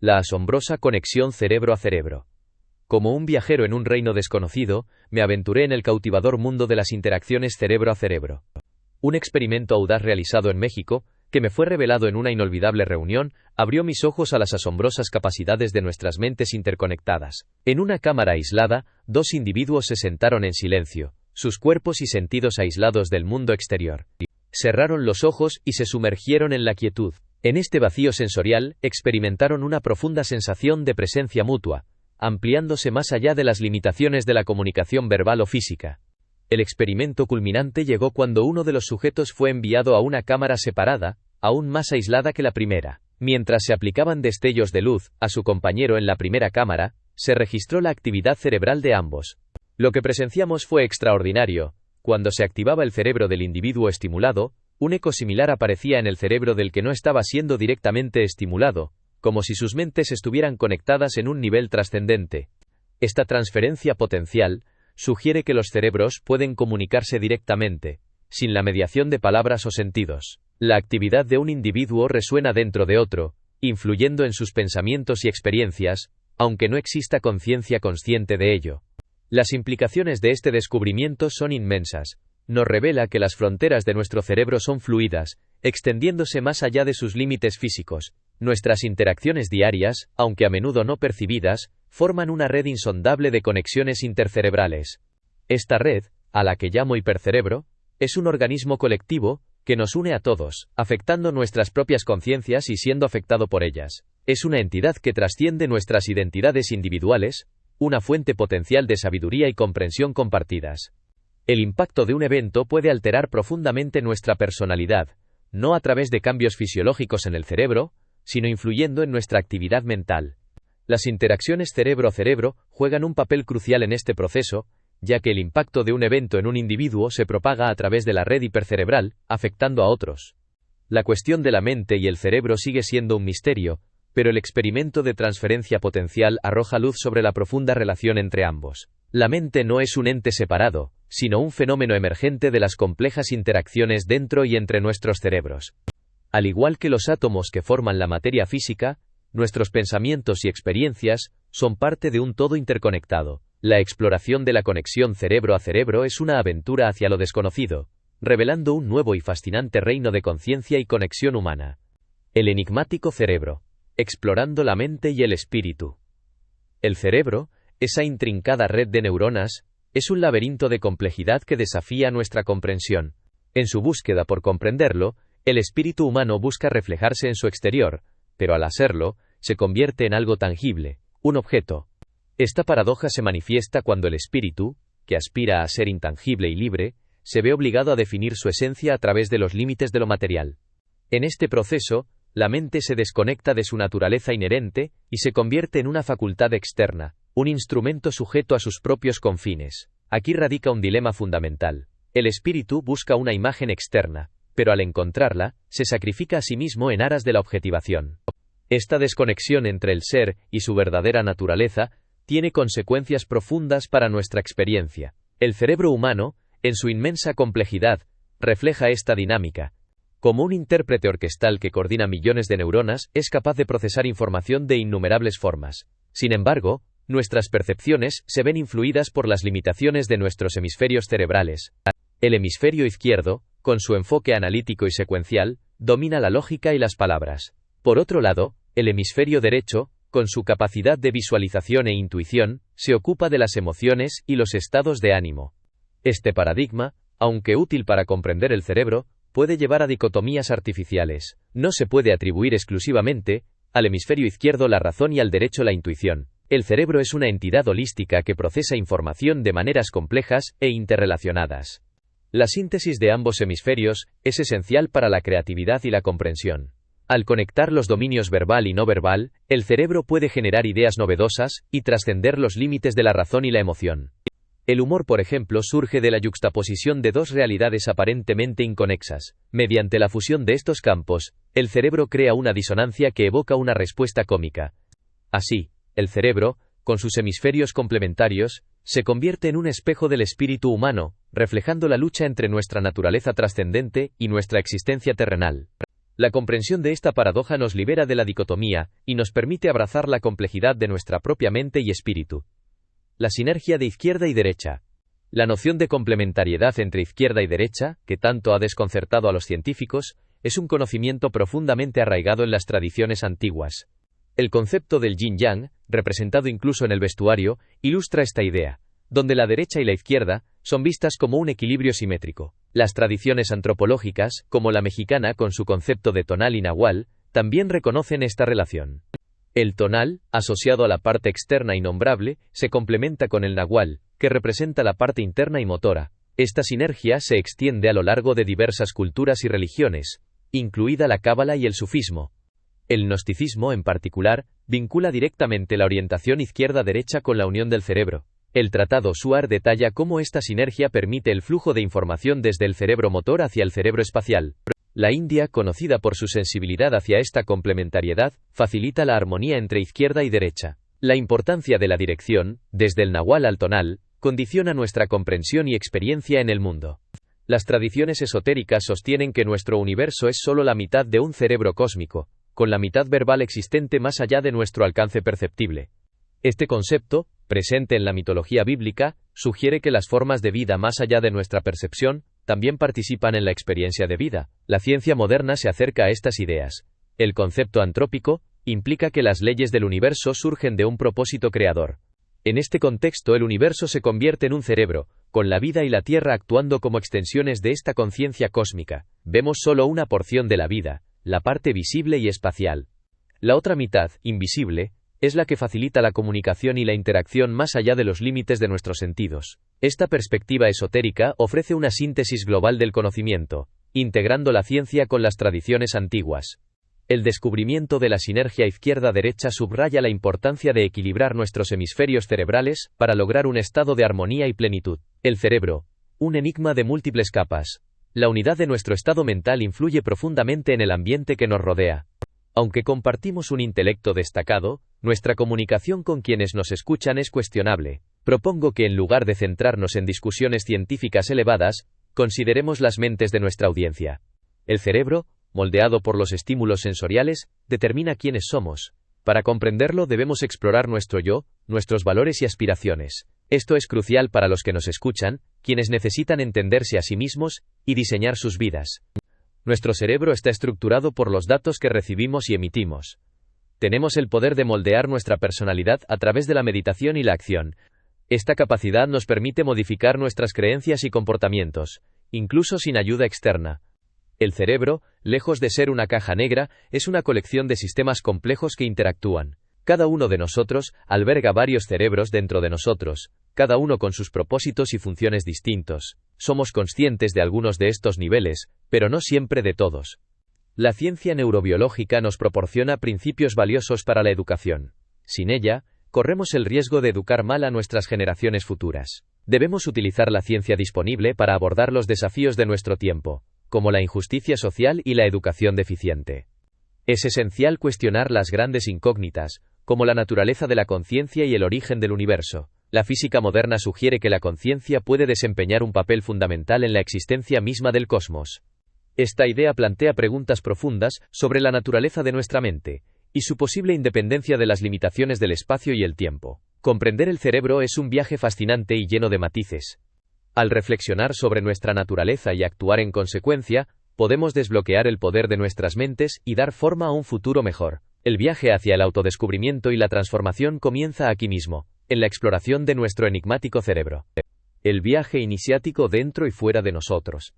La asombrosa conexión cerebro a cerebro. Como un viajero en un reino desconocido, me aventuré en el cautivador mundo de las interacciones cerebro a cerebro. Un experimento audaz realizado en México, que me fue revelado en una inolvidable reunión, abrió mis ojos a las asombrosas capacidades de nuestras mentes interconectadas. En una cámara aislada, dos individuos se sentaron en silencio, sus cuerpos y sentidos aislados del mundo exterior. Cerraron los ojos y se sumergieron en la quietud. En este vacío sensorial, experimentaron una profunda sensación de presencia mutua, ampliándose más allá de las limitaciones de la comunicación verbal o física. El experimento culminante llegó cuando uno de los sujetos fue enviado a una cámara separada, aún más aislada que la primera. Mientras se aplicaban destellos de luz a su compañero en la primera cámara, se registró la actividad cerebral de ambos. Lo que presenciamos fue extraordinario. Cuando se activaba el cerebro del individuo estimulado, un eco similar aparecía en el cerebro del que no estaba siendo directamente estimulado, como si sus mentes estuvieran conectadas en un nivel trascendente. Esta transferencia potencial sugiere que los cerebros pueden comunicarse directamente, sin la mediación de palabras o sentidos. La actividad de un individuo resuena dentro de otro, influyendo en sus pensamientos y experiencias, aunque no exista conciencia consciente de ello. Las implicaciones de este descubrimiento son inmensas. Nos revela que las fronteras de nuestro cerebro son fluidas, extendiéndose más allá de sus límites físicos. Nuestras interacciones diarias, aunque a menudo no percibidas, forman una red insondable de conexiones intercerebrales. Esta red, a la que llamo hipercerebro, es un organismo colectivo que nos une a todos, afectando nuestras propias conciencias y siendo afectado por ellas. Es una entidad que trasciende nuestras identidades individuales, una fuente potencial de sabiduría y comprensión compartidas. El impacto de un evento puede alterar profundamente nuestra personalidad, no a través de cambios fisiológicos en el cerebro, sino influyendo en nuestra actividad mental. Las interacciones cerebro-cerebro juegan un papel crucial en este proceso, ya que el impacto de un evento en un individuo se propaga a través de la red hipercerebral, afectando a otros. La cuestión de la mente y el cerebro sigue siendo un misterio, pero el experimento de transferencia potencial arroja luz sobre la profunda relación entre ambos. La mente no es un ente separado, sino un fenómeno emergente de las complejas interacciones dentro y entre nuestros cerebros. Al igual que los átomos que forman la materia física, nuestros pensamientos y experiencias son parte de un todo interconectado. La exploración de la conexión cerebro a cerebro es una aventura hacia lo desconocido, revelando un nuevo y fascinante reino de conciencia y conexión humana. El enigmático cerebro, explorando la mente y el espíritu. El cerebro, esa intrincada red de neuronas, es un laberinto de complejidad que desafía nuestra comprensión. En su búsqueda por comprenderlo, el espíritu humano busca reflejarse en su exterior, pero al hacerlo, se convierte en algo tangible, un objeto. Esta paradoja se manifiesta cuando el espíritu, que aspira a ser intangible y libre, se ve obligado a definir su esencia a través de los límites de lo material. En este proceso, la mente se desconecta de su naturaleza inherente y se convierte en una facultad externa, un instrumento sujeto a sus propios confines. Aquí radica un dilema fundamental. El espíritu busca una imagen externa, pero al encontrarla, se sacrifica a sí mismo en aras de la objetivación. Esta desconexión entre el ser y su verdadera naturaleza tiene consecuencias profundas para nuestra experiencia. El cerebro humano, en su inmensa complejidad, refleja esta dinámica. Como un intérprete orquestal que coordina millones de neuronas, es capaz de procesar información de innumerables formas. Sin embargo, nuestras percepciones se ven influidas por las limitaciones de nuestros hemisferios cerebrales. El hemisferio izquierdo, con su enfoque analítico y secuencial, domina la lógica y las palabras. Por otro lado, el hemisferio derecho, con su capacidad de visualización e intuición, se ocupa de las emociones y los estados de ánimo. Este paradigma, aunque útil para comprender el cerebro, puede llevar a dicotomías artificiales. No se puede atribuir exclusivamente al hemisferio izquierdo la razón y al derecho la intuición. El cerebro es una entidad holística que procesa información de maneras complejas e interrelacionadas. La síntesis de ambos hemisferios es esencial para la creatividad y la comprensión. Al conectar los dominios verbal y no verbal, el cerebro puede generar ideas novedosas y trascender los límites de la razón y la emoción. El humor, por ejemplo, surge de la yuxtaposición de dos realidades aparentemente inconexas. Mediante la fusión de estos campos, el cerebro crea una disonancia que evoca una respuesta cómica. Así, el cerebro, con sus hemisferios complementarios, se convierte en un espejo del espíritu humano, reflejando la lucha entre nuestra naturaleza trascendente y nuestra existencia terrenal. La comprensión de esta paradoja nos libera de la dicotomía y nos permite abrazar la complejidad de nuestra propia mente y espíritu. La sinergia de izquierda y derecha. La noción de complementariedad entre izquierda y derecha, que tanto ha desconcertado a los científicos, es un conocimiento profundamente arraigado en las tradiciones antiguas. El concepto del yin-yang, representado incluso en el vestuario, ilustra esta idea, donde la derecha y la izquierda son vistas como un equilibrio simétrico. Las tradiciones antropológicas, como la mexicana con su concepto de tonal y nahual, también reconocen esta relación. El tonal, asociado a la parte externa y nombrable, se complementa con el nahual, que representa la parte interna y motora. Esta sinergia se extiende a lo largo de diversas culturas y religiones, incluida la cábala y el sufismo. El gnosticismo, en particular, vincula directamente la orientación izquierda-derecha con la unión del cerebro. El tratado Suar detalla cómo esta sinergia permite el flujo de información desde el cerebro motor hacia el cerebro espacial. La India, conocida por su sensibilidad hacia esta complementariedad, facilita la armonía entre izquierda y derecha. La importancia de la dirección, desde el nahual al tonal, condiciona nuestra comprensión y experiencia en el mundo. Las tradiciones esotéricas sostienen que nuestro universo es solo la mitad de un cerebro cósmico, con la mitad verbal existente más allá de nuestro alcance perceptible. Este concepto, presente en la mitología bíblica, sugiere que las formas de vida más allá de nuestra percepción también participan en la experiencia de vida. La ciencia moderna se acerca a estas ideas. El concepto antrópico implica que las leyes del universo surgen de un propósito creador. En este contexto, el universo se convierte en un cerebro, con la vida y la Tierra actuando como extensiones de esta conciencia cósmica. Vemos solo una porción de la vida, la parte visible y espacial. La otra mitad, invisible, es la que facilita la comunicación y la interacción más allá de los límites de nuestros sentidos. Esta perspectiva esotérica ofrece una síntesis global del conocimiento, integrando la ciencia con las tradiciones antiguas. El descubrimiento de la sinergia izquierda-derecha subraya la importancia de equilibrar nuestros hemisferios cerebrales para lograr un estado de armonía y plenitud. El cerebro, un enigma de múltiples capas. La unidad de nuestro estado mental influye profundamente en el ambiente que nos rodea. Aunque compartimos un intelecto destacado, nuestra comunicación con quienes nos escuchan es cuestionable. Propongo que en lugar de centrarnos en discusiones científicas elevadas, consideremos las mentes de nuestra audiencia. El cerebro, moldeado por los estímulos sensoriales, determina quiénes somos. Para comprenderlo debemos explorar nuestro yo, nuestros valores y aspiraciones. Esto es crucial para los que nos escuchan, quienes necesitan entenderse a sí mismos y diseñar sus vidas. Nuestro cerebro está estructurado por los datos que recibimos y emitimos. Tenemos el poder de moldear nuestra personalidad a través de la meditación y la acción. Esta capacidad nos permite modificar nuestras creencias y comportamientos, incluso sin ayuda externa. El cerebro, lejos de ser una caja negra, es una colección de sistemas complejos que interactúan. Cada uno de nosotros alberga varios cerebros dentro de nosotros, cada uno con sus propósitos y funciones distintos. Somos conscientes de algunos de estos niveles, pero no siempre de todos. La ciencia neurobiológica nos proporciona principios valiosos para la educación. Sin ella, corremos el riesgo de educar mal a nuestras generaciones futuras. Debemos utilizar la ciencia disponible para abordar los desafíos de nuestro tiempo, como la injusticia social y la educación deficiente. Es esencial cuestionar las grandes incógnitas, como la naturaleza de la conciencia y el origen del universo. La física moderna sugiere que la conciencia puede desempeñar un papel fundamental en la existencia misma del cosmos. Esta idea plantea preguntas profundas sobre la naturaleza de nuestra mente y su posible independencia de las limitaciones del espacio y el tiempo. Comprender el cerebro es un viaje fascinante y lleno de matices. Al reflexionar sobre nuestra naturaleza y actuar en consecuencia, podemos desbloquear el poder de nuestras mentes y dar forma a un futuro mejor. El viaje hacia el autodescubrimiento y la transformación comienza aquí mismo, en la exploración de nuestro enigmático cerebro. El viaje iniciático dentro y fuera de nosotros.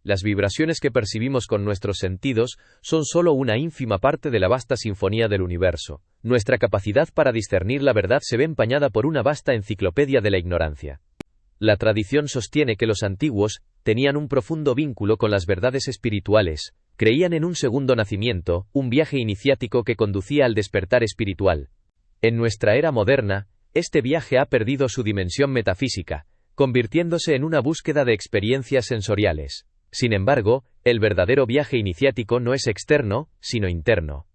Las vibraciones que percibimos con nuestros sentidos son solo una ínfima parte de la vasta sinfonía del universo. Nuestra capacidad para discernir la verdad se ve empañada por una vasta enciclopedia de la ignorancia. La tradición sostiene que los antiguos tenían un profundo vínculo con las verdades espirituales, creían en un segundo nacimiento, un viaje iniciático que conducía al despertar espiritual. En nuestra era moderna, este viaje ha perdido su dimensión metafísica, convirtiéndose en una búsqueda de experiencias sensoriales. Sin embargo, el verdadero viaje iniciático no es externo, sino interno.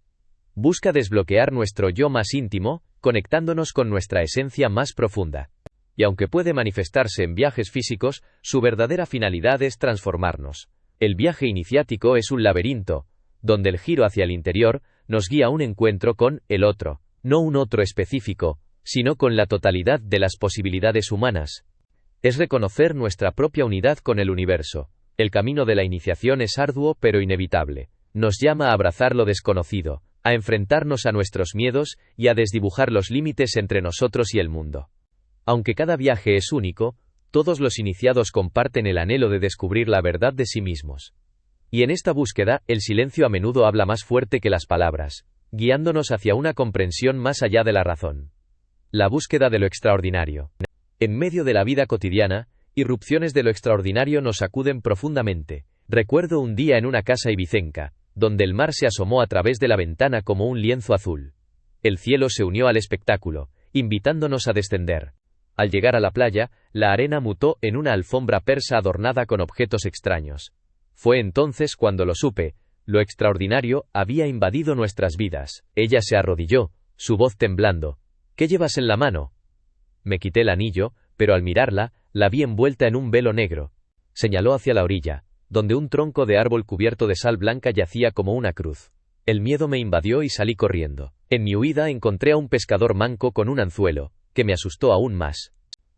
Busca desbloquear nuestro yo más íntimo, conectándonos con nuestra esencia más profunda. Y aunque puede manifestarse en viajes físicos, su verdadera finalidad es transformarnos. El viaje iniciático es un laberinto, donde el giro hacia el interior nos guía a un encuentro con el otro, no un otro específico, sino con la totalidad de las posibilidades humanas. Es reconocer nuestra propia unidad con el universo. El camino de la iniciación es arduo pero inevitable. Nos llama a abrazar lo desconocido, a enfrentarnos a nuestros miedos y a desdibujar los límites entre nosotros y el mundo. Aunque cada viaje es único, todos los iniciados comparten el anhelo de descubrir la verdad de sí mismos. Y en esta búsqueda, el silencio a menudo habla más fuerte que las palabras, guiándonos hacia una comprensión más allá de la razón. La búsqueda de lo extraordinario. En medio de la vida cotidiana, irrupciones de lo extraordinario nos sacuden profundamente. Recuerdo un día en una casa ibicenca, donde el mar se asomó a través de la ventana como un lienzo azul. El cielo se unió al espectáculo, invitándonos a descender. Al llegar a la playa, la arena mutó en una alfombra persa adornada con objetos extraños. Fue entonces cuando lo supe, lo extraordinario había invadido nuestras vidas. Ella se arrodilló, su voz temblando. ¿Qué llevas en la mano? Me quité el anillo, pero al mirarla, la vi envuelta en un velo negro. Señaló hacia la orilla, donde un tronco de árbol cubierto de sal blanca yacía como una cruz. El miedo me invadió y salí corriendo. En mi huida encontré a un pescador manco con un anzuelo, que me asustó aún más.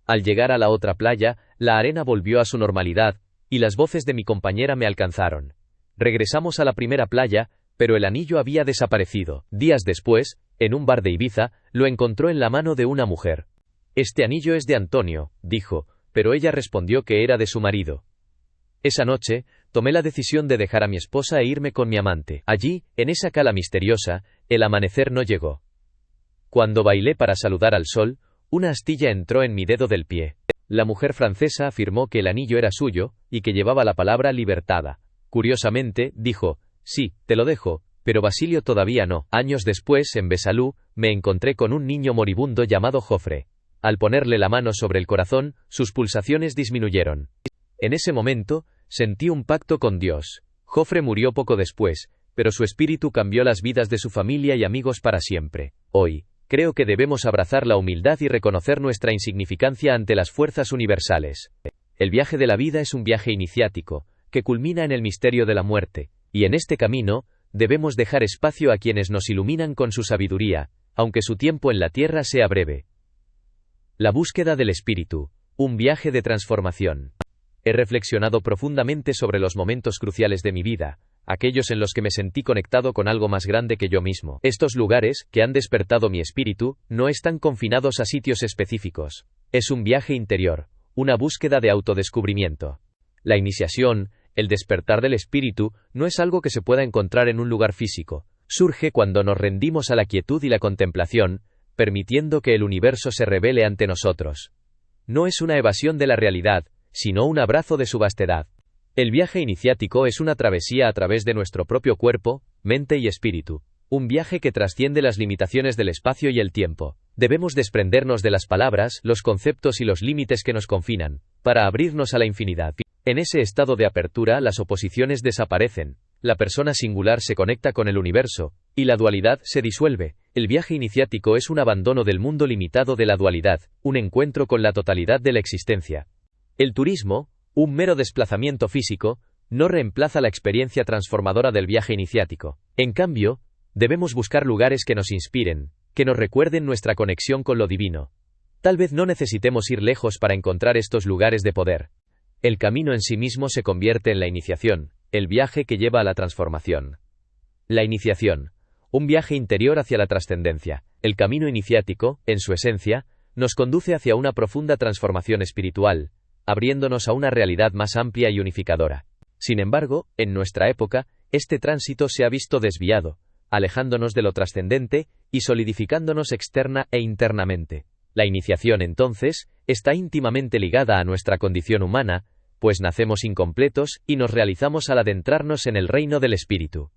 Al llegar a la otra playa, la arena volvió a su normalidad, y las voces de mi compañera me alcanzaron. Regresamos a la primera playa, pero el anillo había desaparecido. Días después, en un bar de Ibiza, lo encontró en la mano de una mujer. «Este anillo es de Antonio», dijo, pero ella respondió que era de su marido. Esa noche, tomé la decisión de dejar a mi esposa e irme con mi amante. Allí, en esa cala misteriosa, el amanecer no llegó. Cuando bailé para saludar al sol, una astilla entró en mi dedo del pie. La mujer francesa afirmó que el anillo era suyo, y que llevaba la palabra libertada. Curiosamente, dijo, «Sí, te lo dejo, pero Basilio todavía no». Años después, en Besalú, me encontré con un niño moribundo llamado Jofre. Al ponerle la mano sobre el corazón, sus pulsaciones disminuyeron. En ese momento, sentí un pacto con Dios. Jofre murió poco después, pero su espíritu cambió las vidas de su familia y amigos para siempre. Hoy, creo que debemos abrazar la humildad y reconocer nuestra insignificancia ante las fuerzas universales. El viaje de la vida es un viaje iniciático, que culmina en el misterio de la muerte, y en este camino, debemos dejar espacio a quienes nos iluminan con su sabiduría, aunque su tiempo en la tierra sea breve. La búsqueda del espíritu, un viaje de transformación. He reflexionado profundamente sobre los momentos cruciales de mi vida, aquellos en los que me sentí conectado con algo más grande que yo mismo. Estos lugares, que han despertado mi espíritu, no están confinados a sitios específicos. Es un viaje interior, una búsqueda de autodescubrimiento. La iniciación, el despertar del espíritu, no es algo que se pueda encontrar en un lugar físico. Surge cuando nos rendimos a la quietud y la contemplación, permitiendo que el universo se revele ante nosotros. No es una evasión de la realidad, sino un abrazo de su vastedad. El viaje iniciático es una travesía a través de nuestro propio cuerpo, mente y espíritu. Un viaje que trasciende las limitaciones del espacio y el tiempo. Debemos desprendernos de las palabras, los conceptos y los límites que nos confinan, para abrirnos a la infinidad. En ese estado de apertura, las oposiciones desaparecen, la persona singular se conecta con el universo, y la dualidad se disuelve. El viaje iniciático es un abandono del mundo limitado de la dualidad, un encuentro con la totalidad de la existencia. El turismo, un mero desplazamiento físico, no reemplaza la experiencia transformadora del viaje iniciático. En cambio, debemos buscar lugares que nos inspiren, que nos recuerden nuestra conexión con lo divino. Tal vez no necesitemos ir lejos para encontrar estos lugares de poder. El camino en sí mismo se convierte en la iniciación, el viaje que lleva a la transformación. La iniciación, un viaje interior hacia la trascendencia. El camino iniciático, en su esencia, nos conduce hacia una profunda transformación espiritual, abriéndonos a una realidad más amplia y unificadora. Sin embargo, en nuestra época, este tránsito se ha visto desviado, alejándonos de lo trascendente y solidificándonos externa e internamente. La iniciación, entonces, está íntimamente ligada a nuestra condición humana, pues nacemos incompletos y nos realizamos al adentrarnos en el reino del espíritu.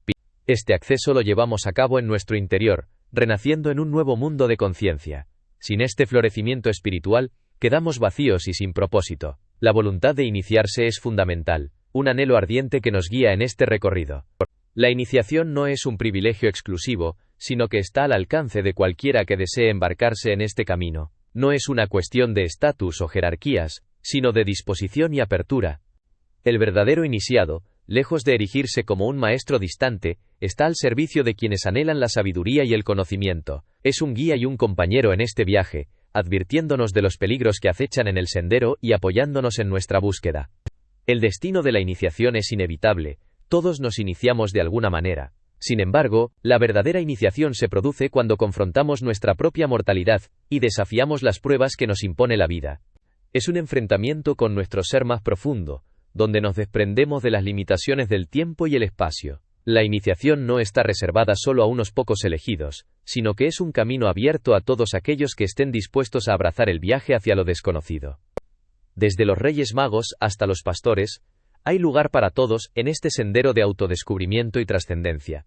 Este acceso lo llevamos a cabo en nuestro interior, renaciendo en un nuevo mundo de conciencia. Sin este florecimiento espiritual, quedamos vacíos y sin propósito. La voluntad de iniciarse es fundamental, un anhelo ardiente que nos guía en este recorrido. La iniciación no es un privilegio exclusivo, sino que está al alcance de cualquiera que desee embarcarse en este camino. No es una cuestión de estatus o jerarquías, sino de disposición y apertura. El verdadero iniciado, lejos de erigirse como un maestro distante, está al servicio de quienes anhelan la sabiduría y el conocimiento. Es un guía y un compañero en este viaje, advirtiéndonos de los peligros que acechan en el sendero y apoyándonos en nuestra búsqueda. El destino de la iniciación es inevitable, todos nos iniciamos de alguna manera. Sin embargo, la verdadera iniciación se produce cuando confrontamos nuestra propia mortalidad y desafiamos las pruebas que nos impone la vida. Es un enfrentamiento con nuestro ser más profundo, donde nos desprendemos de las limitaciones del tiempo y el espacio. La iniciación no está reservada solo a unos pocos elegidos, sino que es un camino abierto a todos aquellos que estén dispuestos a abrazar el viaje hacia lo desconocido. Desde los Reyes Magos hasta los pastores, hay lugar para todos en este sendero de autodescubrimiento y trascendencia.